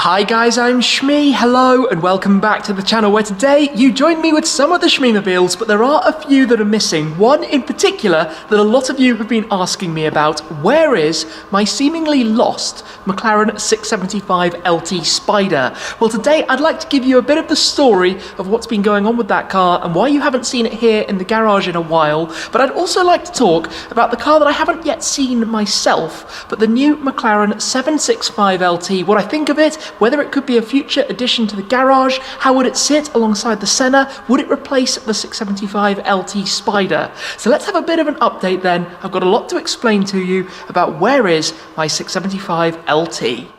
Hi guys, I'm Shmee, hello and welcome back to the channel where today you join me with some of the Shmeemobiles, but there are a few that are missing. One in particular that a lot of you have been asking me about. Where is my seemingly lost McLaren 675 LT Spider? Well, today I'd like to give you a bit of the story of what's been going on with that car and why you haven't seen it here in the garage in a while, but I'd also like to talk about the car that I haven't yet seen myself, but the new McLaren 765 LT, what I think of it, whether it could be a future addition to the garage, how would it sit alongside the Senna, would it replace the 675 LT Spider? So let's have a bit of an update then. I've got a lot to explain to you about where is my 675 LT.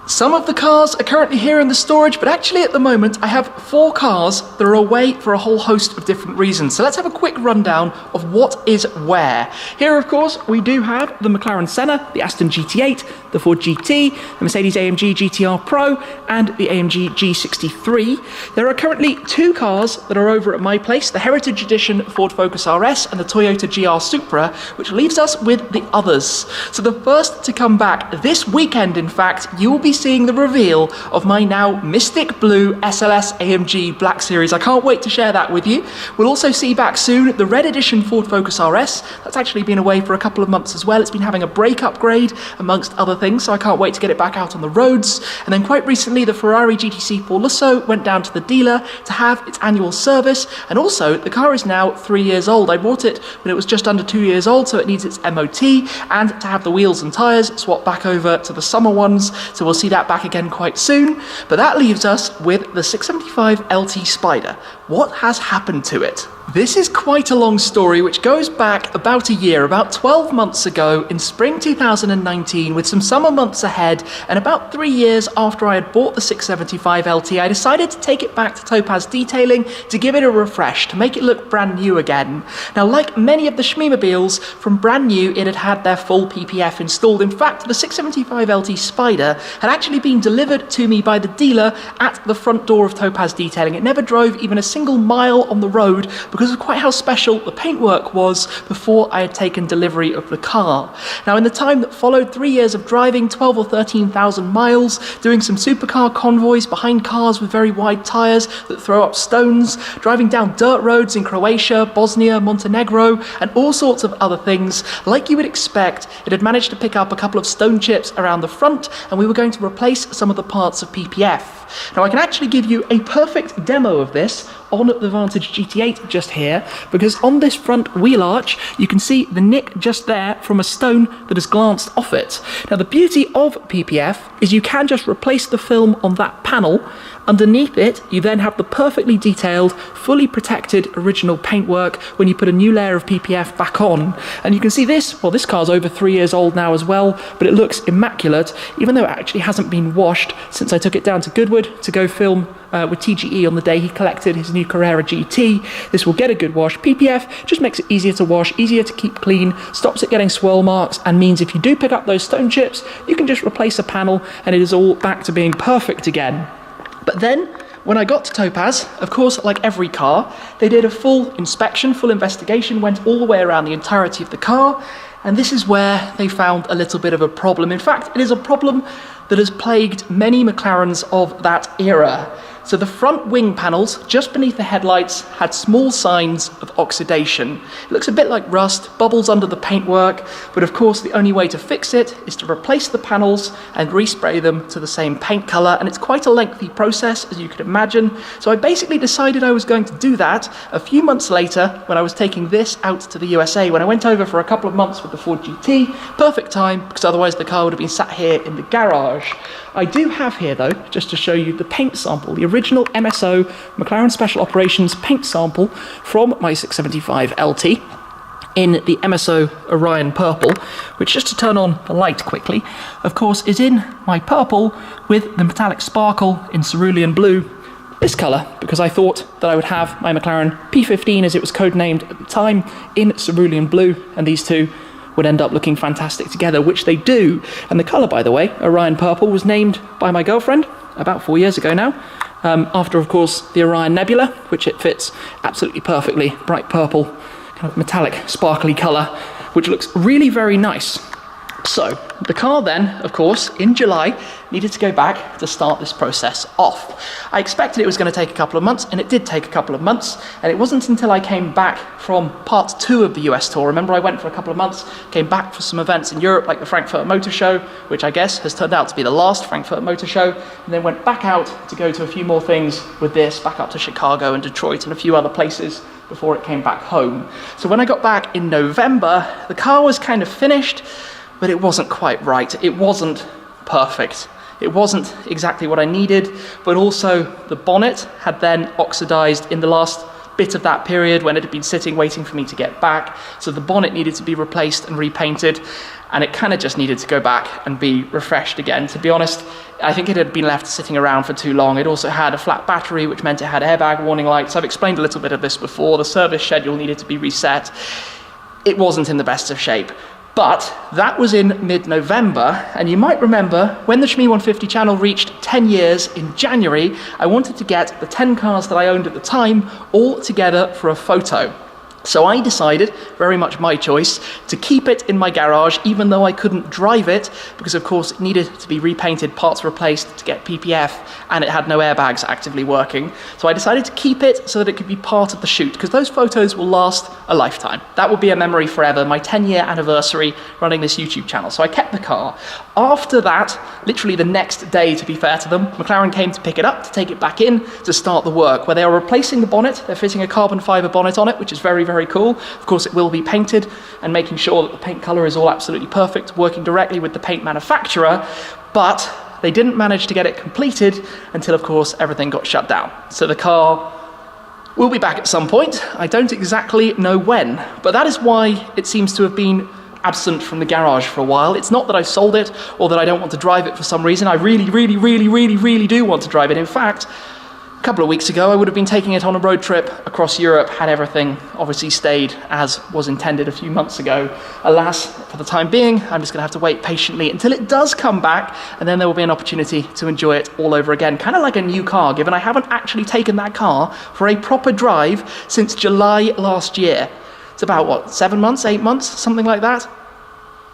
Some of the cars are currently here in the storage, but actually at the moment I have 4 cars that are away for a whole host of different reasons. So let's have a quick rundown of what is where. Here, of course, we do have the McLaren Senna, the Aston GT8, the Ford GT, the Mercedes-AMG GTR Pro, and the AMG G63. There are currently 2 cars that are over at my place, the Heritage Edition Ford Focus RS and the Toyota GR Supra, which leaves us with the others. So the first to come back this weekend, in fact, you will be seeing the reveal of my now Mystic Blue SLS AMG Black Series. I can't wait to share that with you. We'll also see back soon the Red Edition Ford Focus RS. That's actually been away for a couple of months as well. It's been having a brake upgrade amongst other things, so I can't wait to get it back out on the roads. And then quite recently the Ferrari GTC Forlusso went down to the dealer to have its annual service, and also the car is now 3 years old. I bought it when it was just under 2 years old, so it needs its MOT and to have the wheels and tyres swapped back over to the summer ones, so we'll see that back again quite soon. But that leaves us with the 675 LT Spider. What has happened to it? This is quite a long story which goes back about a year, about 12 months ago in spring 2019, with some summer months ahead, and about 3 years after I had bought the 675 LT, I decided to take it back to Topaz Detailing to give it a refresh, to make it look brand new again. Now, like many of the Shmeemobiles, from brand new it had had their full PPF installed. In fact, the 675 LT Spider had actually been delivered to me by the dealer at the front door of Topaz Detailing. It never drove even a single mile on the road because of quite how special the paintwork was before I had taken delivery of the car. Now, in the time that followed, 3 years of driving, 12 or 13,000 miles, doing some supercar convoys behind cars with very wide tyres that throw up stones, driving down dirt roads in Croatia, Bosnia, Montenegro, and all sorts of other things. Like you would expect, it had managed to pick up a couple of stone chips around the front, and we were going to replace some of the parts of PPF. Now, I can actually give you a perfect demo of this on the Vantage GT8 just here, because on this front wheel arch you can see the nick just there from a stone that has glanced off it. Now, the beauty of PPF is you can just replace the film on that panel. Underneath it, you then have the perfectly detailed, fully protected original paintwork when you put a new layer of PPF back on. And you can see this, well, this car's over 3 years old now as well, but it looks immaculate, even though it actually hasn't been washed since I took it down to Goodwood to go film with TGE on the day he collected his new Carrera GT. This will get a good wash. PPF just makes it easier to wash, easier to keep clean, stops it getting swirl marks, and means if you do pick up those stone chips, you can just replace a panel and it is all back to being perfect again. But then, when I got to Topaz, of course, like every car, they did a full inspection, full investigation, went all the way around the entirety of the car, and this is where they found a little bit of a problem. In fact, it is a problem that has plagued many McLarens of that era. So the front wing panels, just beneath the headlights, had small signs of oxidation. It looks a bit like rust, bubbles under the paintwork, but of course the only way to fix it is to replace the panels and respray them to the same paint colour, and it's quite a lengthy process, as you could imagine. So I basically decided I was going to do that a few months later when I was taking this out to the USA, when I went over for a couple of months with the Ford GT. Perfect time, because otherwise the car would have been sat here in the garage. I do have here, though, just to show you the paint sample, the original MSO McLaren Special Operations paint sample from my 675 LT in the MSO Orion Purple, which, just to turn on the light quickly, of course is in my purple with the metallic sparkle in cerulean blue, this colour, because I thought that I would have my McLaren P15, as it was codenamed at the time, in cerulean blue, and these two would end up looking fantastic together, which they do. And the colour, by the way, Orion Purple, was named by my girlfriend about 4 years ago now, after, of course, the Orion Nebula, which it fits absolutely perfectly. Bright purple, kind of metallic, sparkly colour, which looks really very nice. So the car then, of course, in July, needed to go back to start this process off. I expected it was going to take a couple of months, and it did take a couple of months, and it wasn't until I came back from part 2 of the US tour. Remember, I went for a couple of months, came back for some events in Europe, like the Frankfurt Motor Show, which I guess has turned out to be the last Frankfurt Motor Show, and then went back out to go to a few more things with this, back up to Chicago and Detroit and a few other places before it came back home. So when I got back in November, the car was kind of finished, but it wasn't quite right. It wasn't perfect. It wasn't exactly what I needed, but also the bonnet had then oxidized in the last bit of that period when it had been sitting waiting for me to get back. So the bonnet needed to be replaced and repainted, and it kind of just needed to go back and be refreshed again. To be honest, I think it had been left sitting around for too long. It also had a flat battery, which meant it had airbag warning lights. I've explained a little bit of this before. The service schedule needed to be reset. It wasn't in the best of shape. But that was in mid-November, and you might remember when the Shmee 150 channel reached 10 years in January, I wanted to get the 10 cars that I owned at the time all together for a photo. So I decided, very much my choice, to keep it in my garage even though I couldn't drive it, because of course it needed to be repainted, parts replaced to get PPF, and it had no airbags actively working. So I decided to keep it so that it could be part of the shoot, because those photos will last a lifetime. That will be a memory forever, my 10-year anniversary running this YouTube channel. So I kept the car. After that, literally the next day to be fair to them, McLaren came to pick it up, to take it back in, to start the work, where they are replacing the bonnet. They're fitting a carbon fiber bonnet on it, which is very, very cool. Of course, it will be painted, and making sure that the paint color is all absolutely perfect, working directly with the paint manufacturer, but they didn't manage to get it completed until, of course, everything got shut down. So the car will be back at some point. I don't exactly know when, but that is why it seems to have been absent from the garage for a while. It's not that I sold it or that I don't want to drive it for some reason. I really do want to drive it. In fact, a couple of weeks ago, I would have been taking it on a road trip across Europe had everything obviously stayed as was intended a few months ago. Alas, for the time being, I'm just going to have to wait patiently until it does come back, and then there will be an opportunity to enjoy it all over again. Kind of like a new car, given I haven't actually taken that car for a proper drive since July last year. It's about, what, 7 months, 8 months, something like that?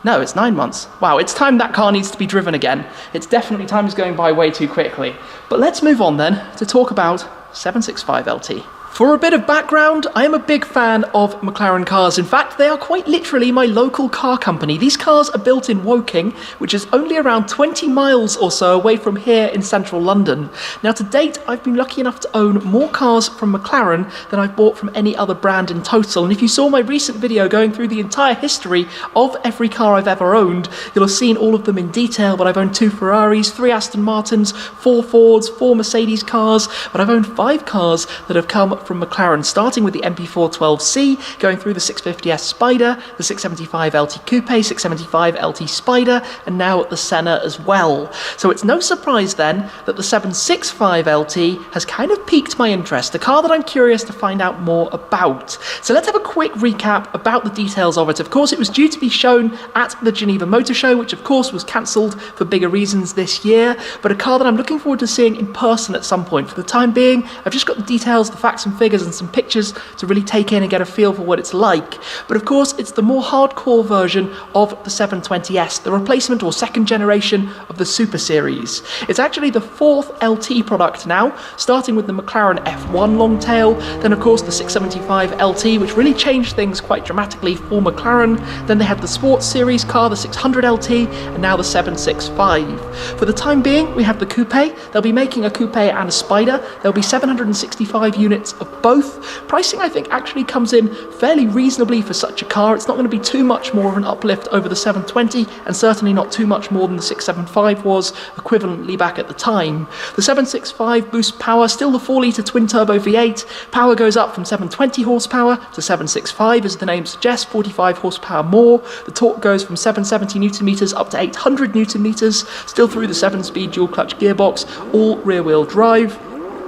No, it's 9 months. Wow, it's time that car needs to be driven again. It's definitely, time is going by way too quickly. But let's move on then to talk about 765 LT. For a bit of background, I am a big fan of McLaren cars. In fact, they are quite literally my local car company. These cars are built in Woking, which is only around 20 miles or so away from here in central London. Now, to date, I've been lucky enough to own more cars from McLaren than I've bought from any other brand in total. And if you saw my recent video going through the entire history of every car I've ever owned, you'll have seen all of them in detail. But I've owned 2 Ferraris, 3 Aston Martins, 4 Fords, 4 Mercedes cars, but I've owned 5 cars that have come from McLaren, starting with the MP412C, going through the 650S Spider, the 675 LT Coupe, 675 LT Spider, and now the Senna as well. So it's no surprise then that the 765 LT has kind of piqued my interest, a car that I'm curious to find out more about. So let's have a quick recap about the details of it. Of course, it was due to be shown at the Geneva Motor Show, which of course was cancelled for bigger reasons this year, but a car that I'm looking forward to seeing in person at some point. For the time being, I've just got the details, the facts and figures, and some pictures to really take in and get a feel for what it's like. But of course, it's the more hardcore version of the 720S, the replacement or second generation of the Super Series. It's actually the 4th LT product now, starting with the McLaren F1 long tail, then of course the 675 LT, which really changed things quite dramatically for McLaren. Then they had the Sports Series car, the 600 LT, and now the 765. For the time being, we have the Coupe. They'll be making a Coupe and a Spider. There'll be 765 units of both. Pricing, I think, actually comes in fairly reasonably for such a car. It's not going to be too much more of an uplift over the 720, and certainly not too much more than the 675 was equivalently back at the time. The 765 boosts power, still the 4-litre twin-turbo V8. Power goes up from 720 horsepower to 765, as the name suggests, 45 horsepower more. The torque goes from 770 newton-meters up to 800 newton-meters, still through the 7-speed dual-clutch gearbox, all rear-wheel drive.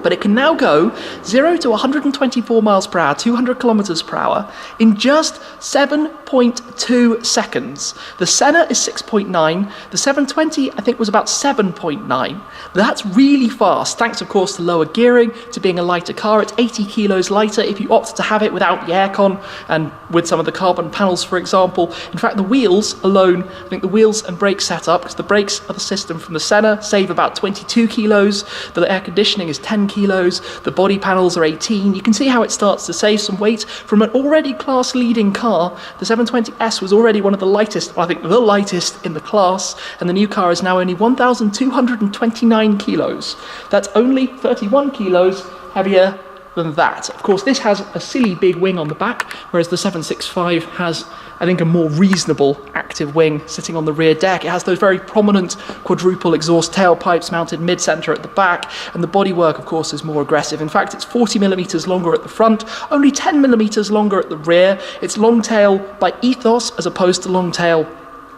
But it can now go 0 to 124 miles per hour, 200 kilometers per hour, in just 7.2 seconds. The Senna is 6.9. The 720, I think, was about 7.9. That's really fast, thanks, of course, to lower gearing, to being a lighter car. It's 80 kilos lighter if you opt to have it without the aircon and with some of the carbon panels, for example. In fact, the wheels alone, I think the wheels and brake setup, because the brakes are the system from the Senna, save about 22 kilos. The air conditioning is 10 kilos. The body panels are 18. You can see how it starts to save some weight. From an already class-leading car, the 720S was already one of the lightest, well, I think the lightest in the class, and the new car is now only 1,229 kilos. That's only 31 kilos heavier than that. Of course, this has a silly big wing on the back, whereas the 765 has, I think, a more reasonable active wing sitting on the rear deck. It has those very prominent quadruple exhaust tailpipes mounted mid-center at the back, and the bodywork, of course, is more aggressive. In fact, it's 40 millimeters longer at the front, only 10 millimeters longer at the rear. It's long tail by ethos as opposed to long tail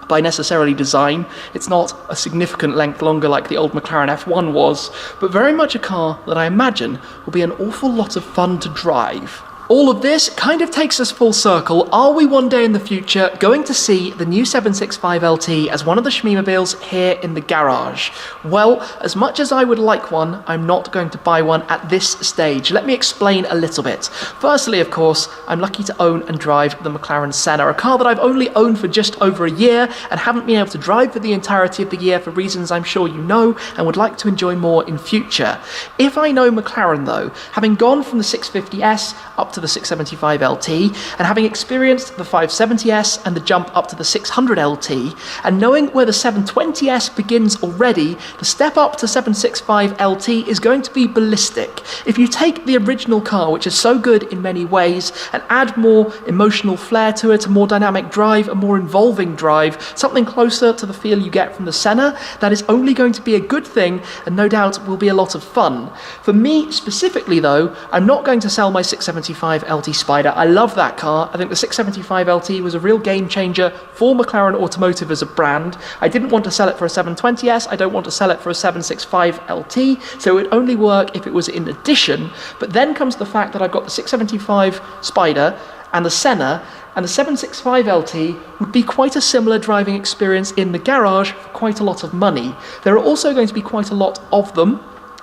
by necessarily design. It's not a significant length longer like the old McLaren F1 was, but very much a car that I imagine will be an awful lot of fun to drive. All of this kind of takes us full circle. Are we one day in the future going to see the new 765LT as one of the Shmeemobiles here in the garage? Well, as much as I would like one, I'm not going to buy one at this stage. Let me explain a little bit. Firstly, of course, I'm lucky to own and drive the McLaren Senna, a car that I've only owned for just over a year and haven't been able to drive for the entirety of the year for reasons I'm sure you know, and would like to enjoy more in future. If I know McLaren though, having gone from the 650S up to the 675LT, and having experienced the 570S and the jump up to the 600LT, and knowing where the 720S begins already, the step up to 765LT is going to be ballistic. If you take the original car, which is so good in many ways, and add more emotional flair to it, a more dynamic drive, a more involving drive, something closer to the feel you get from the Senna, that is only going to be a good thing, and no doubt will be a lot of fun. For me specifically though, I'm not going to sell my 675LT Spider. I love that car. I think the 675LT was a real game changer for McLaren Automotive as a brand. I didn't want to sell it for a 720S. I don't want to sell it for a 765LT. So it would only work if it was in addition. But then comes the fact that I've got the 675 Spider and the Senna, and the 765LT would be quite a similar driving experience in the garage for quite a lot of money. There are also going to be quite a lot of them.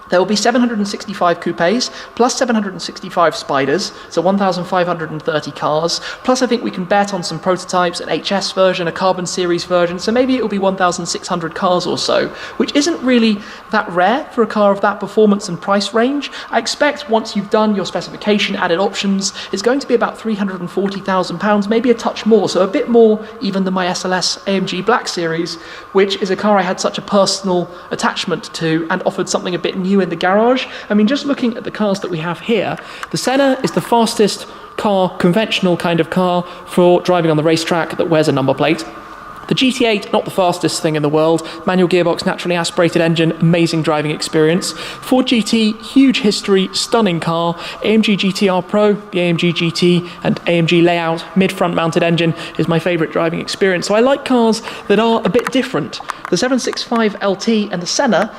There will be 765 coupes, plus 765 Spiders, so 1,530 cars, plus I think we can bet on some prototypes, an HS version, a Carbon Series version, so maybe it will be 1,600 cars or so, which isn't really that rare for a car of that performance and price range. I expect once you've done your specification, added options, it's going to be about £340,000, maybe a touch more, so a bit more even than my SLS AMG Black Series, which is a car I had such a personal attachment to and offered something a bit new in the garage. I mean, just looking at the cars that we have here, the Senna is the fastest car, conventional kind of car for driving on the racetrack that wears a number plate. The GT8, not the fastest thing in the world, manual gearbox, naturally aspirated engine, amazing driving experience. Ford GT, huge history, stunning car. AMG GTR Pro, the AMG GT and AMG layout, mid-front mounted engine is my favourite driving experience. So I like cars that are a bit different. The 765LT and the Senna,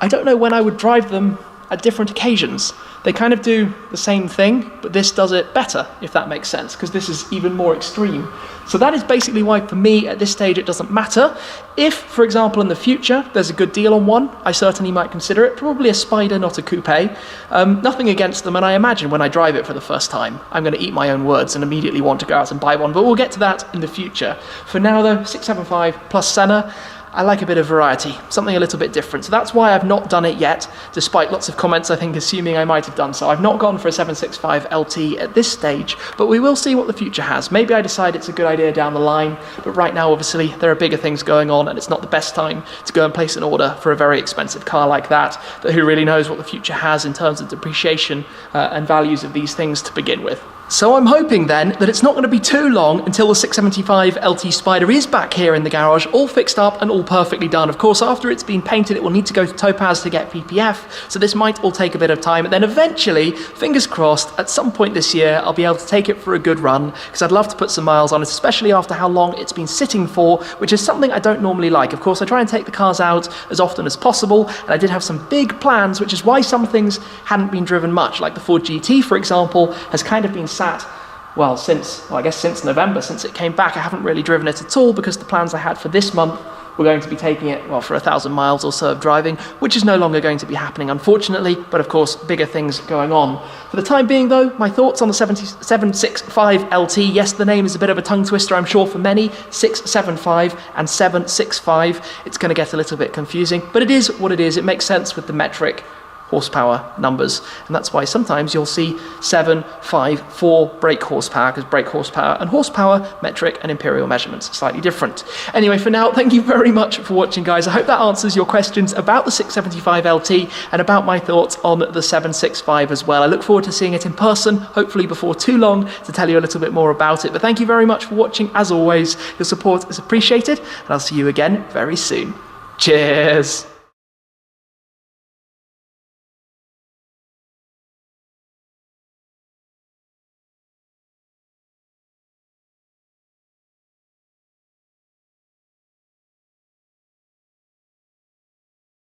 I don't know when I would drive them at different occasions. They kind of do the same thing, but this does it better, if that makes sense, because this is even more extreme. So that is basically why, for me, at this stage, it doesn't matter. If, for example, in the future, there's a good deal on one, I certainly might consider it. Probably a Spider, not a coupe. Nothing against them, and I imagine when I drive it for the first time, I'm going to eat my own words and immediately want to go out and buy one, but we'll get to that in the future. For now, though, 675 plus Senna, I like a bit of variety, something a little bit different. So that's why I've not done it yet, despite lots of comments, I think, assuming I might have done so. I've not gone for a 765LT at this stage, but we will see what the future has. Maybe I decide it's a good idea down the line, but right now, obviously, there are bigger things going on, and it's not the best time to go and place an order for a very expensive car like that, but who really knows what the future has in terms of depreciation and values of these things to begin with. So I'm hoping then that it's not going to be too long until the 675 LT Spider is back here in the garage, all fixed up and all perfectly done. Of course, after it's been painted, it will need to go to Topaz to get PPF, so this might all take a bit of time. And then eventually, fingers crossed, at some point this year, I'll be able to take it for a good run, because I'd love to put some miles on it, especially after how long it's been sitting for, which is something I don't normally like. Of course, I try and take the cars out as often as possible, and I did have some big plans, which is why some things hadn't been driven much, like the Ford GT, for example, has kind of been sat, well, I guess since November, since it came back. I haven't really driven it at all because the plans I had for this month were going to be taking it, well, for 1,000 miles or so of driving, which is no longer going to be happening, unfortunately, but of course, bigger things going on. For the time being, though, my thoughts on the 765 LT, yes, the name is a bit of a tongue twister, I'm sure, for many, 675 and 765. It's going to get a little bit confusing, but it is what it is. It makes sense with the metric horsepower numbers, and that's why sometimes you'll see 754 brake horsepower, because brake horsepower and horsepower, metric and imperial measurements are slightly different. Anyway, for now, thank you very much for watching, guys. I hope that answers your questions about the 675 LT and about my thoughts on the 765 as well. I look forward to seeing it in person, hopefully before too long, to tell you a little bit more about it. But thank you very much for watching. As always, your support is appreciated, and I'll see you again very soon. Cheers!